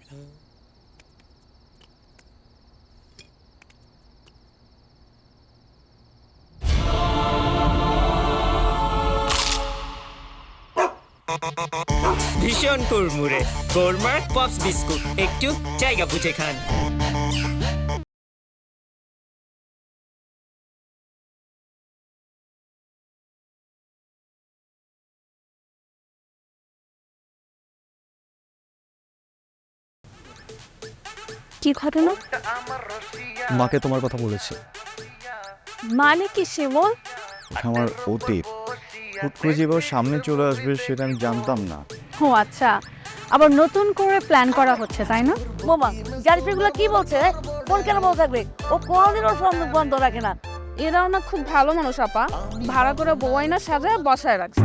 ভীষণ কুড়মুড়ে গোলমার্ক pops biscuit, একটু জায়গা বুঝে খান। কি ঘটনা? মাকে তোমার কথা বলেছি। মানে কি শিমুল? আমার অতীত হুট করে যেভাবে সামনে চলে আসবে সেটা আমি জানতাম না। ও আচ্ছা, আবার নতুন করে প্ল্যান করা হচ্ছে তাই না? বোমা জারিফেগুলো কি বলছে? কোন কেন বল থাকবে? ও কোনোদিন ওর ফোন বন্ধ রাখে না। এরাও না খুব ভালো মানুষ আপা, ভাড়া করে বউয়াই না সাজায় বসায় রাখছে।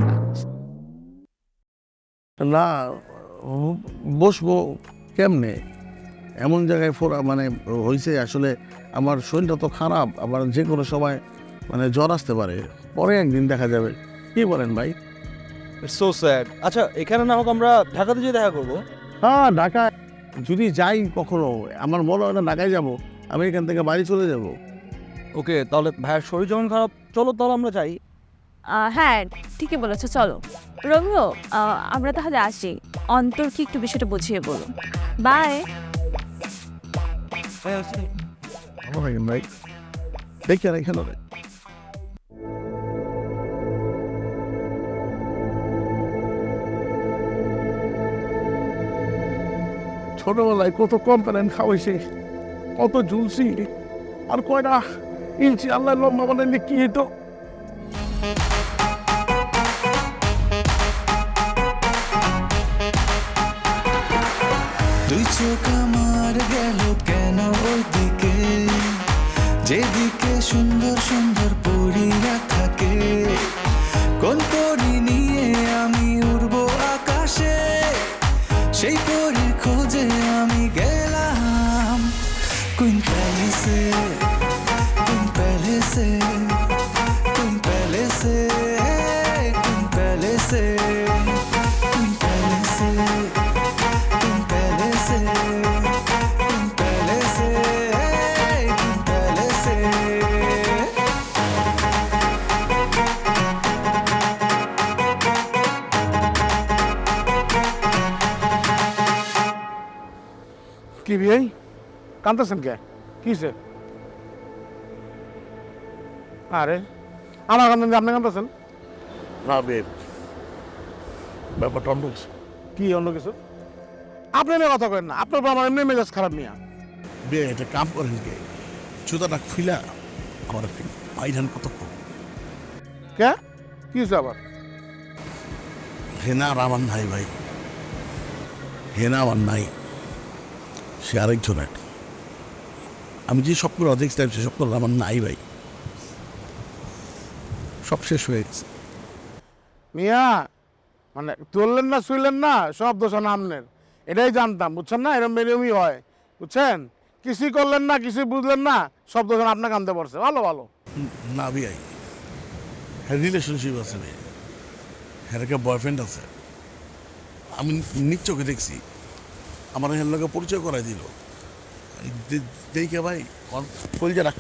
না বসবো কেমনে এমন জায়গায় মানে হয়েছে। আসলে আমার শরীরটা তো খারাপ, আবার যে কোনো সময় মানে জ্বর আসতে পারে, পরে একদিন দেখা যাবে। কি বলেন ভাই? So sad. আচ্ছা এখানে না হোক আমরা ঢাকাতে যেয়ে দেখা করবো। হ্যাঁ ঢাকা যদি যাই কখনো, আমার মনে হয় না ঢাকায় যাবো, আমি এখান থেকে বাড়ি চলে যাব। ওকে, তাহলে ভাইয়ের শরীর যখন খারাপ, চলো তাহলে আমরা যাই। হ্যাঁ ঠিকই বলেছো, চলো। রবিও, আমরা তাহলে আসি। অন্তরকে একটু বিষয়টা বুঝিয়ে বলো। বাই। ভালো থাকেন ভাই, দেখি আর এখানে ছোটবেলায় কত কমপ্লেন খাওয়াইছে, কত ঝুলছি, আর কয়টা ইঞ্চি আল্লাহ লম্বা বানাইলে কি হতো। তুই চোখ আমার গেল কেন ওইদিকে, যেদিকে সুন্দর সুন্দর পরীরা থাকে। কোন পরী নিয়ে আমি উড়বো আকাশে, সেই পরীর খোঁজে আমি গেলাম। কোন প্যালেসে, কোন প্যালেসে, কোন প্যালেসে, কোন প্যালেসে, কোন প্যালেসে, কোন প্যালেসে, কোন প্যালেসে, কোন প্যালেসে। কি বিয়ে কাঁদতেছেন কে? কিসে? আরে আমার কান্দেন, আপনি কাঁদতেছেন? না বেব, ব্যাপারটা অন্য কিছু। কি অন্য কিছু? আপনি এমনি কথা করেন না, আপনার আমার এমনি মেজাজ খারাপ নিয়ে। বে এটা কাম করেন কে? জুতাটা খুইলা আমার পাইধান কতক্ষণ কে? কি হয়েছে আবার? হেনা আর আমার নাই ভাই, হেনা আমার নাই, সে আরেকজনের। আমি যে স্বপ্ন দেখছিলাম সে স্বপ্ন আমার নাই ভাই, সব শেষ হয়ে গেছে। মিয়া মানে তুললেন না শুইলেন না, সব দোষ নামনের, এটাই জানতাম, বুঝছেন না? এরকম এরকমই হয়, বুঝছেন? কিছুই করলেন না, কিছুই বুঝলেন না, সব দোষ আপনার কানতে পড়ছে। ভালো ভালো না বিয়াই, হ্যাঁ রিলেশনশিপ আছে মেয়ে, হ্যাঁ একটা বয়ফ্রেন্ড আছে। আমি নিজ চোখে দেখছি, আমার এর লোকে পরিচয় করাই দিল। দেখে ভাই কলজারা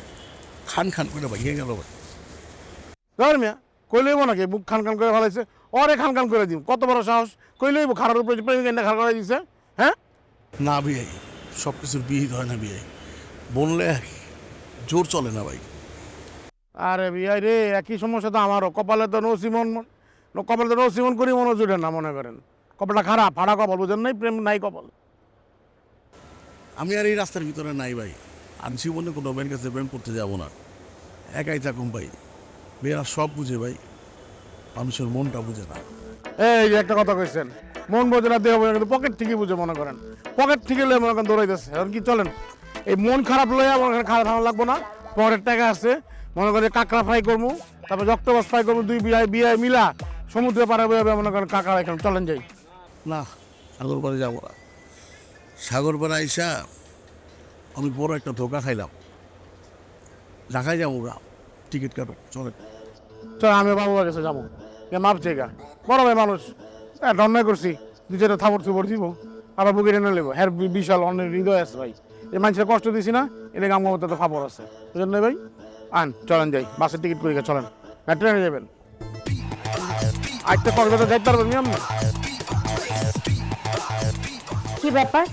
খান খান করে ভাই গেল ভাই। ধর মিয়া কইলেইব নাকি বুক খান খান করে ফেলাইছে, অরে খান খান করে দিম, কত বড় সাহস! কইলেইব খারাপ উপরে প্রেমিক এনে খান করে দিছে। হ্যাঁ না বিয়াই, সব কিছুর বিহিত হয় না বিয়াই, বললে জোর চলে না ভাই। আরে বিয়াই রে, একই সমস্যা তো আমারও। কপালে তো নসিমন, কপালে তো নসিমন করি মনে জুড়ে না, মনে করেন কপালটা খারাপ, ফাড়া কপাল, বুঝেন নাই? প্রেম নাই কপাল। আমি আর এই রাস্তার ভিতরে নাই ভাই, আর জীবনে কোনো মেয়ের কাছে প্রেম করতে যাবো না, একাই থাকুন ভাই। মেয়েরা সব বুঝে ভাই, মানুষের মনটা বুঝে না। এই যে একটা কথা কইছেন, মন বোঝে না দেহ বোঝে না, কিন্তু পকেট ঠিকই বুঝে, মনে করেন পকেট ঠিকই লয়ে মনে করেন দৌড়াইতেছে। এখন কি চলেন এই মন খারাপ লইয়া মনে করেন খারাপ ভালো লাগবো না। পকেটের টাকা আছে, মনে করেন কাঁকড়া ফ্রাই করবো, তারপর অক্টোপাস ফ্রাই করবো, দুই বিয়ায় বিয়ায় মিলা সমুদ্রে পাড়া বইবে, মনে করেন কাঁকড়া এখন চলেন যাই। না সাগর পাড়ে যাবো না, সাগর পাড়ে আইসা আমি বড় একটা ধোকা খাইলাম। ঢাকায় যাবো না, টিকিট কাটো চলেন। চল আমি বাবুর কাছে যাবো, মাপ চেগা, বড় ভাই মানুষ, অন্যায় করছি, দুই চারটা থাপড় থুপড় দিব, আবার বুকে টেনে নেবো হ্যাঁ বিশাল অনেক হৃদয় আছে ভাই এই মানুষের কষ্ট দিছি না এটা আমার মতো তো খবর আছে বুঝলেন না ভাই আন চলেন যাই বাসের টিকিট করে চলেন না ট্রেনে যাবেন আজকে কলকাতা যাইতে পারবেন নি আপনি কি ব্যাপার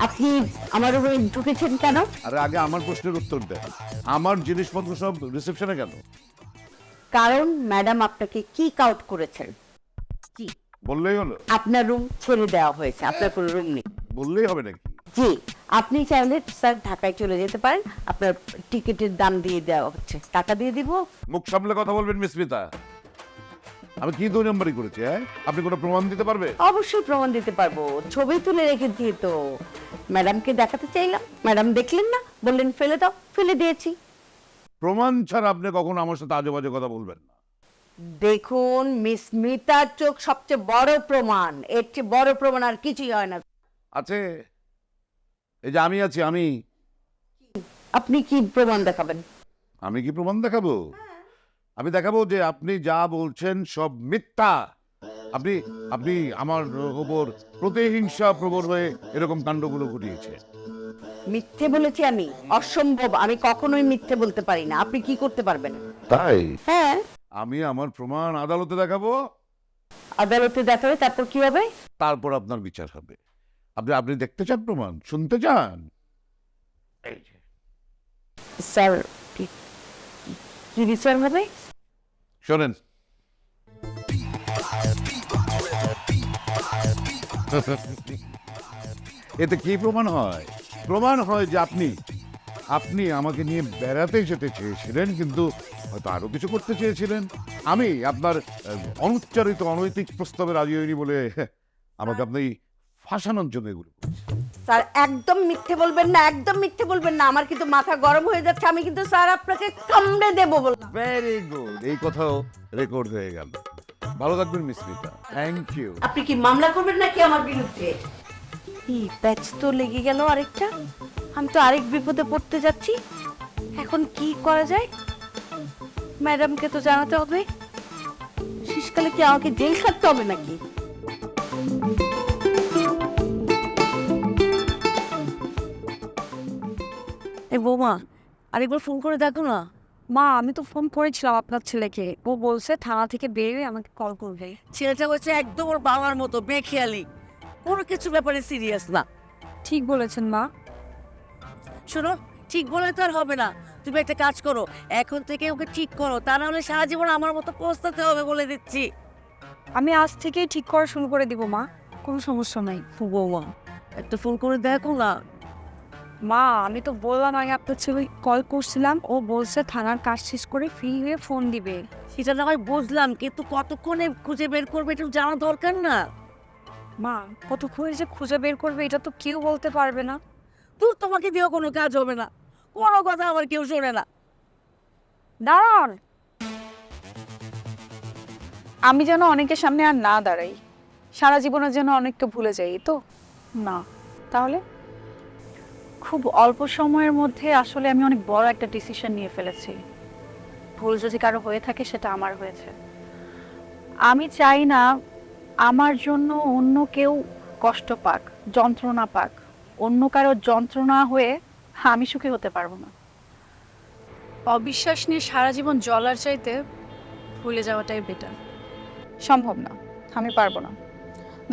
আপনি আমার রুমে ঢুকেছেন কেন? আরে আগে আমার প্রশ্নের উত্তর দেন, আমার জিনিসপত্র সব রিসেপশনে কেন? কারণ ম্যাডাম আপনাকে কিক আউট করেছেন। জি, বললেই হলো? আপনার রুম ছেড়ে দেওয়া হয়েছে, আপনার কোনো রুম নেই। বললেই হবে নাকি? জি, আপনি চাইলে স্যার ঢাকায় চলে যেতে পারেন, আপনার টিকিটের দাম দিয়ে দেওয়া হচ্ছে, টাকা দিয়ে দিব। মুখ সামলে কথা বলবেন মিস মিতা। আমি কি 2 নম্বরই করেছি? হ্যাঁ, আপনি কোনো প্রমাণ দিতে পারবে? অবশ্যই প্রমাণ দিতে পারবো, ছবি তুলে রেখেছি তো। ম্যাডামকে দেখাতে চাইলাম, ম্যাডাম দেখলেন না, বললেন ফেলে দাও, ফেলে দিয়েছি। প্রমাণ ছাড়া আপনি কখনো আমার সাথে আজে বাজে কথা বলবেন না। দেখুন মিস মিতার চোখ সবচেয়ে বড় প্রমাণ, এর চেয়ে বড় প্রমাণ আর কিছুই হয় না। আছে, এই যে আমি আছি, আপনি কি প্রমাণ দেখাবেন? আমি কি প্রমাণ দেখাবো? আমি দেখাবো যে আপনি যা বলছেন সব মিথ্যা। আপনি আপনি আমার উপর প্রতিহিংসা প্রবণ হয়ে এরকম কাণ্ডগুলো ঘটিয়েছে। মিথ্যে বলেছি আমি? অসম্ভব, আমি কখনোই মিথ্যে বলতে পারি না। আপনি কি করতে পারবেন? তাই হ্যাঁ, আমি আমার প্রমাণ আদালতে দেখাবো, আদালতে দেখাবে, তারপর কি হবে? তারপর আপনার বিচার হবে। আপনি দেখতে চান প্রমাণ, শুনতে চান? এই যে স্যার, কি বিচার হবে? শোনেন, এতে কি প্রমাণ হয়? প্রমাণ হয় যে আপনি আমাকে নিয়ে বেড়াতে যেতে চেয়েছিলেন, কিন্তু হয়তো আরো কিছু করতে চেয়েছিলেন। আমি আপনার অনুচ্চারিত অনৈতিক প্রস্তাবে রাজি হইনি বলে আমাকে আপনি ফাঁসানোর জন্য এগুলো করছেন। স্যার একদম মিথ্যে বলবেন না, একদম মিথ্যে বলবেন না। আমার কিন্তু মাথা গরম হয়ে যাচ্ছে, আমি কিন্তু স্যার আপনাকে কামড়ে দেবো বললাম। ভেরি গুড, এই কথাও রেকর্ড হয়ে গেল। ভালো থাকবেন মিস মিতা, থ্যাংক ইউ। আপনি কি মামলা করবেন নাকি আমার বিরুদ্ধে? কি প্যাচ তো লেগে গেল আরেকটা, আমি তো আরেক বিপদে পড়তে যাচ্ছি। এখন কি করা যায়? ম্যাডামকে তো জানাতে হবে। শেষকালে কি আমাকে জেল খাটতে হবে নাকি? এই বৌমা, আরেকবার ফোন করে দেখো না। মা, আমি তো ফোন করেছিলাম আপনার ছেলেকে, ও বলছে থানা থেকে বেরিয়ে আমাকে কল করবে। ছেলেটা হচ্ছে একদম ওর বাবার মতো বেখেয়ালি, কোনো কিছু ব্যাপারে সিরিয়াস না। ঠিক বলেছেন মা। শোনো, ঠিক বলে তো আর হবে না। তুমি একটা কাজ করো, এখন থেকে ওকে ঠিক করো, তা না হলে সারা জীবন আমার মতো পস্তাতে হবে, বলে দিচ্ছি। আমি আজ থেকেই ঠিক করা শুরু করে দিব মা, কোনো সমস্যা নাই। বৌমা, একটা ফোন করে দেখো না। মা, আমি তো বললাম আগে আপনার ছেলে কল করছিলাম, ও বলছে থানার কাজ শেষ করে ফ্রি হয়ে ফোন দিবে। সেটা না হয় বুঝলাম, কিন্তু কতক্ষণে খুঁজে বের করবে একটু জানা দরকার না? মা, কতক্ষণে যে খুঁজে বের করবে এটা তো কেউ বলতে পারবে না। তুই তোমাকে দিয়েও কোনো কাজ হবে না, কোনো কথা আমার কেউ শোনে না। দাঁড়ান, আমি যেন অনেকের সামনে আর না দাঁড়াই, সারা জীবনের জন্য অনেককে ভুলে যাই তো না। তাহলে খুব অল্প সময়ের মধ্যে আসলে আমি অনেক বড় একটা ডিসিশন নিয়ে ফেলেছি। ভুল যদি কারো হয়ে থাকে সেটা আমার হয়েছে। আমি চাই না আমার জন্য অন্য কেউ কষ্ট পাক, যন্ত্রণা পাক। অন্য কারো যন্ত্রণা হয়ে আমি সুখী হতে পারবো না। অবিশ্বাস নিয়ে সারা জীবন জ্বলার চাইতে ভুলে যাওয়াটাই বেটার। সম্ভব না, আমি পারবো না।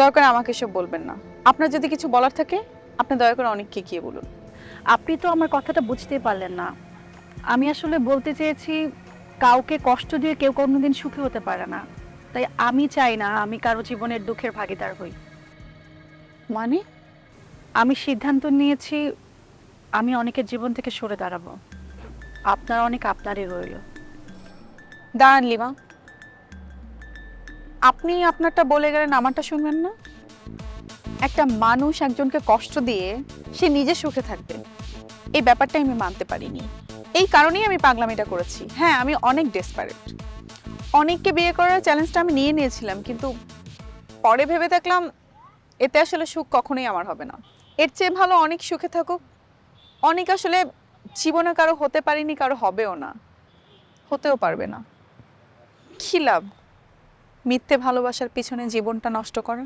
দরকার আমাকে সব বলবেন না। আপনার যদি কিছু বলার থাকে আপনি দয়া করে অনেককে গিয়ে বলুন। আপনি তো আমার কথাটা বুঝতেই পারলেন না। আমি আসলে বলতে চেয়েছি, কাউকে কষ্ট দিয়ে কেউ কোনোদিন সুখী হতে পারে না। তাই আমি চাই না আমি কারো জীবনের দুঃখের ভাগিদার হই। মানে? আমি সিদ্ধান্ত নিয়েছি আমি অনেকের জীবন থেকে সরে দাঁড়াবো। আপনার অনেক আপনারই রইল। দাঁড়ান লিমা, আপনি আপনারটা বলে গেলেন, আমারটা শুনবেন না? একটা মানুষ একজনকে কষ্ট দিয়ে সে নিজে সুখে থাকবে, এই ব্যাপারটাই আমি মানতে পারিনি। এই কারণেই আমি পাগলামিটা করেছি। হ্যাঁ, আমি অনেক ডেসপারেট। অনেককে বিয়ে করার চ্যালেঞ্জটা আমি নিয়ে নিয়েছিলাম, কিন্তু পরে ভেবে দেখলাম এতে আসলে সুখ কখনোই আমার হবে না। এর চেয়ে ভালো অনেক সুখে থাকুক। অনেক আসলে জীবনে কারো হতে পারিনি, কারো হবেও না, হতেও পারবে না। কি লাভ মিথ্যে ভালোবাসার পিছনে জীবনটা নষ্ট করা?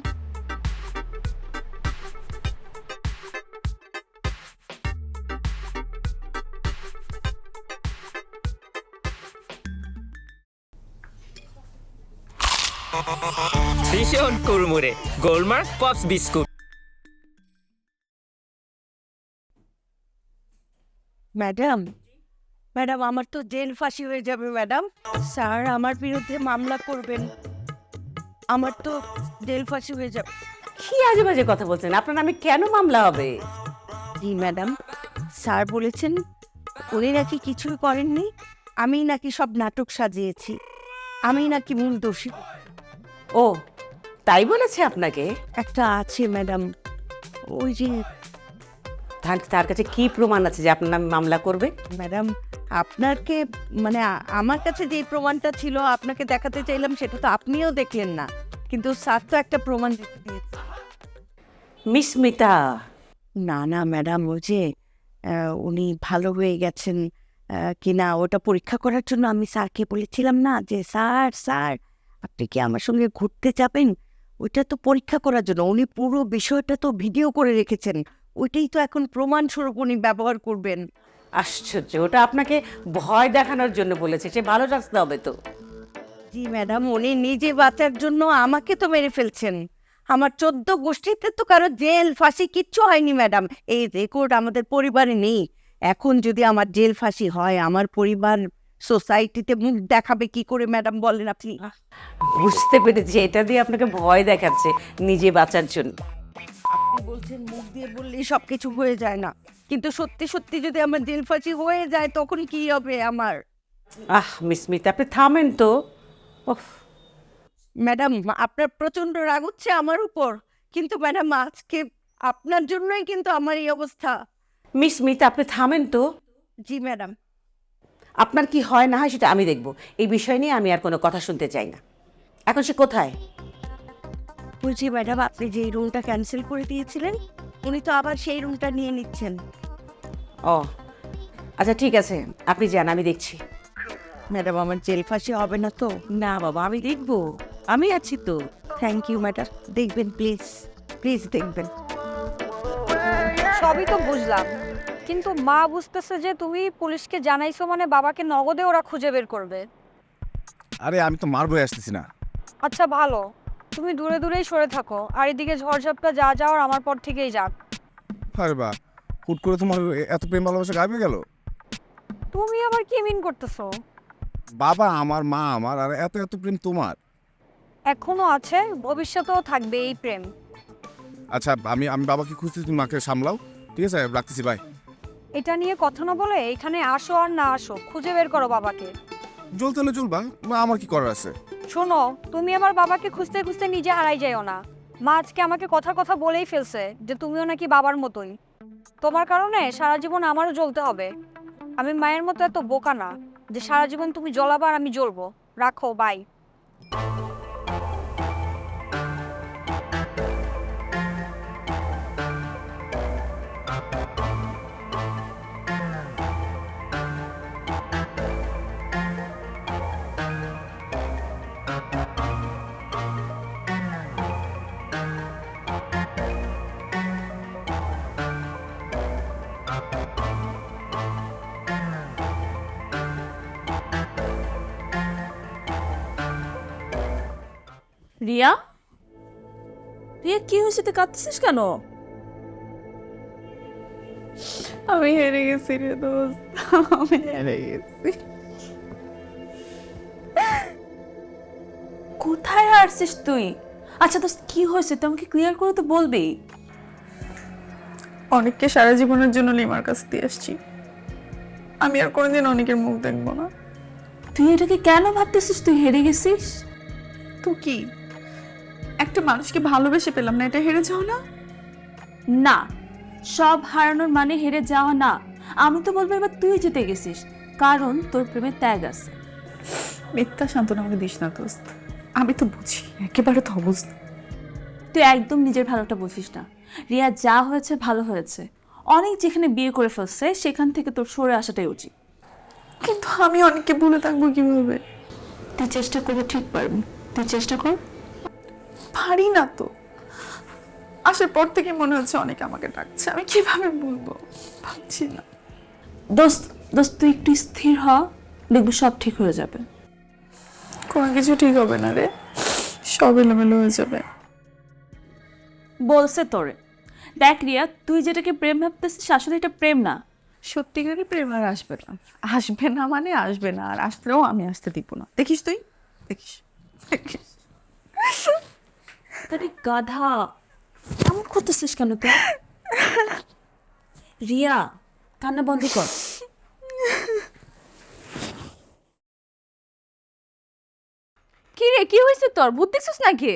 ভীষণ কুড়মুড়ে গোলমার্ক পপস বিস্কুট। ম্যাডাম, ম্যাডাম আমার তো জেল ফাঁসি হয়ে যাবে ম্যাডাম। স্যার আমার বিরুদ্ধে মামলা করবেন, আমার তো জেল ফাঁসি হয়ে যাবে। কি আজে বাজে কথা বলছেন? আপনার নামে কেন মামলা হবে? জি ম্যাডাম, স্যার বলেছেন উনি নাকি কিছুই করেননি, আমি নাকি সব নাটক সাজিয়েছি, আমি নাকি মূল দোষী। ও তাই বলেছে আপনাকে? একটা আছে ম্যাডাম, ওই যে তার কাছে কি প্রমাণ আছে যে আপনার নামে মামলা করবে? ম্যাডাম আপনাকে মানে আমার কাছে যে প্রমাণটা ছিল আপনাকে দেখাতে চাইলাম, সেটা তো আপনিও দেখলেন না, কিন্তু স্যার তো একটা প্রমাণ দিতে দিয়েছে। মিস মিতা? না না ম্যাডাম, ওই যে উনি ভালো হয়ে গেছেন কিনা ওটা পরীক্ষা করার জন্য আমি স্যারকে বলেছিলাম না যে স্যার স্যার আপনি কি আমার সঙ্গে ঘুরতে যাবেন, ওইটা তো পরীক্ষা করার জন্য। উনি পুরো বিষয়টা তো ভিডিও করে রেখেছেন, ওইটাই তো এখন প্রমাণস্বরূপ উনি ব্যবহার করবেন। আশ্চর্য, ওটা আপনাকে ভয় দেখানোর জন্য বলেছে, সে ভালো রাখতে হবে তো। জি ম্যাডাম, উনি নিজে বাঁচার জন্য আমাকে তো মেরে ফেলছেন। আমার 14 গোষ্ঠীতে তো কারো জেল ফাঁসি কিচ্ছু হয়নি ম্যাডাম, এই রেকর্ড আমাদের পরিবারে নেই। এখন যদি আমার জেল ফাঁসি হয়, আমার পরিবার সোসাইটিতে মুখ দেখাবে কি করে ম্যাডাম বলেন আপনি? বুঝতে পেরেছি, এটা দিয়ে আপনাকে ভয় দেখাচ্ছে নিজে বাঁচার জন্য। আপনি বলছেন মুখ দিয়ে বললেই সবকিছু হয়ে যায় না, কিন্তু সত্যি সত্যি যদি আমার জেল ফাঁসি হয়ে যায় তখন কি হবে আমার? মিস মিতা আপনি থামেন তো। ওহ, ম্যাডাম আপনার প্রচন্ড রাগ হচ্ছে আমার উপর, কিন্তু ম্যাডাম আজকে আপনার জন্যই কিন্তু আমার এই অবস্থা। মিস মিতা আপনি থামেন তো। জি ম্যাডাম। আপনার কি হয় না হয় সেটা আমি দেখব, এই বিষয় নিয়ে আমি আর কোনো কথা শুনতে চাই না। এখন সে কোথায়? বলছি ম্যাডাম, আপনি যে রুমটা ক্যান্সেল করে দিয়েছিলেন উনি তো আবার সেই রুমটা নিয়ে নিচ্ছেন। ও আচ্ছা ঠিক আছে, আপনি যান, আমি দেখছি। ম্যাডাম আমার জেল ফাঁসি হবে না তো? না বাবা, আমি দেখব, আমি আছি তো। থ্যাংক ইউ ম্যাডাম, দেখবেন প্লিজ, প্লিজ দেখবেন। সবই তো বুঝলাম, কিন্তু মা বুঝতেছে যে তুমি পুলিশকে জানাইছো মানে বাবাকে নগদে ওরা খুঁজে বের করবে। আরে আমি তো মারবো আসতেছি না। আচ্ছা ভালো, তুমি দূরে দূরেই সরে থাকো, আর এদিকে ঝড়ঝাপটা যা যাওয়ার আমার পর থেকেই যাক। আরে বা, হুট করে তোমার এত প্রেম ভালোবাসা গায়েব হয়ে গেল? তুমি আবার কি মিন করতেছো? বাবা আমার, মা আমার, আর এত এত প্রেম তোমার? এখনো আছে, ভবিষ্যতেও থাকবে এই প্রেম। আচ্ছা আমি আমি বাবাকে খুঁজতেছি, তুমি মাকে সামলাও, ঠিক আছে? রাখতেছি, বাই। এটা নিয়ে কথা না বলে এখানে আসো আর না আসো, খুঁজে বের করো বাবাকে। জ্বলতে হলে জ্বলবা, আমার কি করার আছে? শোনো, তুমি আমার বাবাকে খুঁজতে খুঁজতে নিজে হারাই যাইও না। মা আজকে আমাকে কথা বলেই ফেলছে যে তুমিও নাকি বাবার মতোই। তোমার কারণে সারা জীবন আমারও জ্বলতে হবে। আমি মায়ের মতো এত বোকা না যে সারা জীবন তুমি জ্বলাবা আর আমি জ্বলবো। রাখো, বাই। রিয়া, রিয়া কি হয়েছে, তুই কাঁদতেছিস কেন? আমি হেরে গেছি রে দোস্ত, আমি হেরে গেছি। কোথায় হারছিস তুই? আচ্ছা দোস্ত কি হয়েছে, তুই আমাকে ক্লিয়ার করে তো বলবি। অনেককে সারা জীবনের জন্য লিমার কাছে দিয়ে আসছি, আমি আর কোনোদিন অনেকের মুখ দেখবো না। তুই এটাকে কেন ভাবতেছিস তুই হেরে গেছিস? তো কি একটা মানুষকে ভালোবেসে পেলাম না, এটা হেরে যাও না? না, সব হারানোর মানে হেরে যাওয়া না। আমি তো বলবো এবার তুই জিতে গেছিস, কারণ তোর প্রেমে ত্যাগ আছে। মিথ্যা সান্ত্বনা আমাকে দিস না দোস্ত, আমি তো বুঝি একেবারে তো অবস্থা। তুই একদম নিজের ভালোটা বুঝিস না। রিয়া যা হয়েছে ভালো হয়েছে, অনেক যেখানে বিয়ে করে ফেলছে সেখান থেকে তোর সরে আসাটাই উচিত। কিন্তু আমি অনেককে ভুলে থাকবো কিভাবে? তুই চেষ্টা করবি, ঠিক পারবি, তুই চেষ্টা কর। পারি না তো, আসার পর থেকে মনে হচ্ছে অনেক আমাকে ডাকছে, আমি কিভাবে বলবো ভাবছি না। দোস্ত দোস্ত তুই একটু স্থির হ, দেখবি সব ঠিক হয়ে যাবে। কোনো কিছু ঠিক হবে না রে, সব এলোমেলো হয়ে যাবে। বলছে তোরে, দেখ রিয়া, তুই যেটাকে প্রেম ভাবতেছিস আসলে এটা প্রেম না। সত্যিকারই প্রেম আর আসবে না। আসবে না মানে আসবে না, আর আসলেও আমি আসতে দিব না। দেখিস তুই, দেখিস। আরে গাধা, এমন করতেছিস কেন তুই? রিয়া, কান্না বন্ধ কর। কি রে, কি হয়েছে তোর? ভূত দেখছিস নাকি?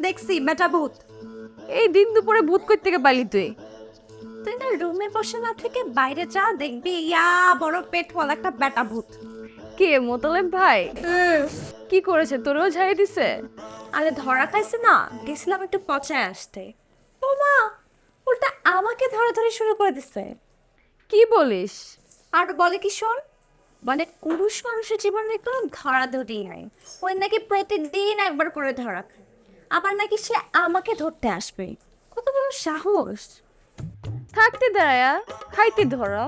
দেখছি বেটা ভূত। এই দিন দুপুরে ভূত কই থেকে পাইলি তুই? তুই না রুমে বসে না থেকে বাইরে যা, দেখবি ইয়া বড় পেটওয়ালা একটা বেটা ভূত। কে, মোতালেব ভাই? কি করেছে, তোরেও ঝাড়ি দিছে? আরে ধরা খাইছে না, গেছিলাম একটু পচায় আসতে। ও মা, উল্টা আমাকে ধরাধরি শুরু করে দিছে। কি বলিস? আর বলে কি শোন, বলে পুরুষ মানুষের জীবনে কোনো ধরাধরি নাই, ওই নাকি প্রতিদিন একবার করে ধরা খায়, আবার নাকি সে আমাকে ধরতে আসবে। কত বড় সাহস! থাকতে দাঁড়ায়া খাইতে ধরা।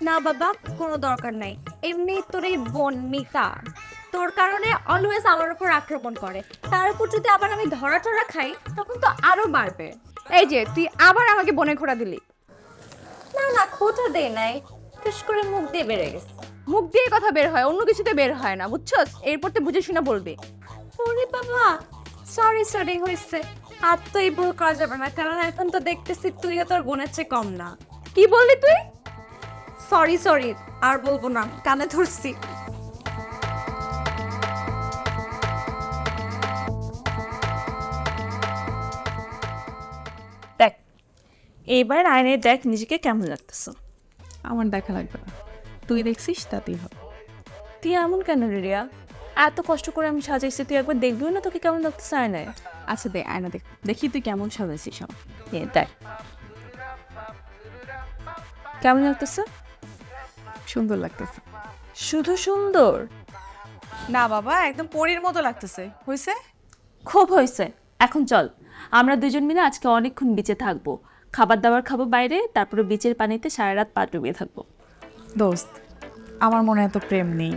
না বাবা, কোনো দরকার নাই। এমনি তোর এই বোন মিতা তোর কারণে অলওয়েজ আমার উপর আক্রমণ করে, তার উপর যদি আবার আমি ধরা টরা খাই তখন তো আরো বাড়বে। এই যে তুই আবার আমাকে বনে খোঁড়া দিলি। না না, খোঁটা দে নাই, টুস করে মুখ দিয়ে বেড়ে গেছে। মুখ দিয়ে কথা বের হয়, অন্য কিছুতে বের হয় না, বুঝছস? এরপর তো বুঝে শুনে বলবি। ওরে বাবা, সরি সরি হয়েছে। আর তো এই ভুল করা যাবে না, কারণ এখন তো দেখতেছি তুইও তোর বোনের চেয়ে কম না। কি বললি তুই? সরি সরি, আর বলবো না, কানে ধরছি। দেখ, এইবার আয়নে দেখ নিজেকে কেমন লাগতেছে। আমার দেখা লাগবে না, তুই দেখছিস তাতেই হবে। তুই এমন কেন রে রিয়া? এত কষ্ট করে আমি সাজাইছি, তুই একবার দেখবিও না তোকে কেমন লাগতেছে আয়নায়? আচ্ছা দে, আয়না দেখ, দেখি তুই কেমন সাজাইছিস আমার। দেখ কেমন লাগতেছে। সুন্দর লাগতেছে। শুধু সুন্দর না বাবা, একদম পরীর মতো লাগতেছে। হয়েছে? খুব হয়েছে। এখন চল, আমরা দুজন মিলে আজকে অনেকক্ষণ বিচে থাকবো, খাবার দাবার খাবো বাইরে, তারপরে বিচের পানিতে সারা রাত পা ডুবিয়ে থাকবো। দোস্ত, আমার মনে এত প্রেম নেই,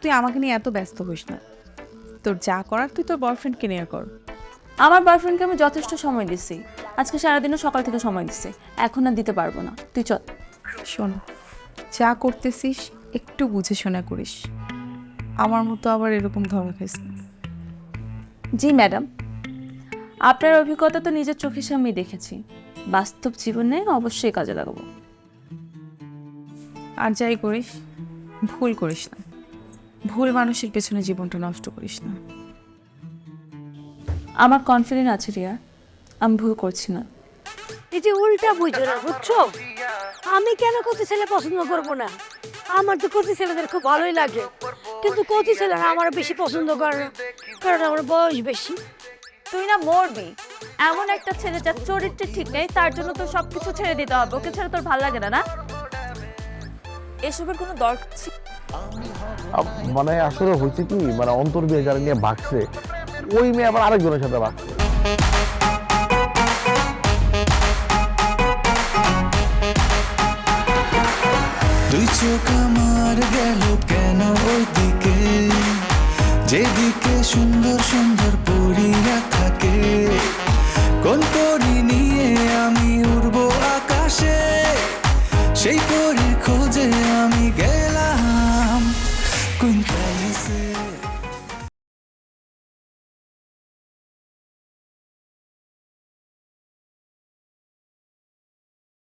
তুই আমাকে নিয়ে এত ব্যস্ত হইস না। তোর যা করার তুই তোর বয়ফ্রেন্ডকে নিয়ে কর। আমার বয়ফ্রেন্ডকে আমি যথেষ্ট সময় দিচ্ছি, আজকে সারাদিনও সকাল থেকে সময় দিচ্ছি, এখন আর দিতে পারবো না। তুই চল। শোন, যা করতেছিস একটু বুঝে শোনা করিস, আমার মতো আবার এরকম ধরা খাইস না। জি ম্যাডাম, আপনার অভিজ্ঞতা তো নিজের চোখের সামনেই দেখেছি, বাস্তব জীবনে অবশ্যই কাজে লাগাবো। আর যাই করিস ভুল করিস না, ভুল মানুষের পেছনে জীবনটা নষ্ট করিস না। আমার কনফিডেন্ট আছে রিয়া, আমি ভুল করছি না। এই যে উল্টা বুঝো না, বুঝছো? আমি কেন কচি ছেলে পছন্দ করবো না? আমার তো কচি ছেলেদের খুব ভালোই লাগে, কিন্তু কচি ছেলেরা আমার বেশি পছন্দ করে না, কারণ আমার বয়স বেশি। তুই না মরবি। এমন একটা ছেলে যার চরিত্র ঠিক নেই, তার জন্য তোর সবকিছু ছেড়ে দিতে হবে। ওকে ছেড়ে তোর ভালো লাগে না, না? এসবের কোনো দরকার ছিল? মানে আসলে হয়েছে কি, মানে অন্তর বিয়ে যারা নিয়ে ভাগছে, ওই মেয়ে আবার আরেকজনের সাথে ভাগছে। দুই চোখ আমার গেল কেন ওইদিকে, যেদিকে সুন্দর সুন্দর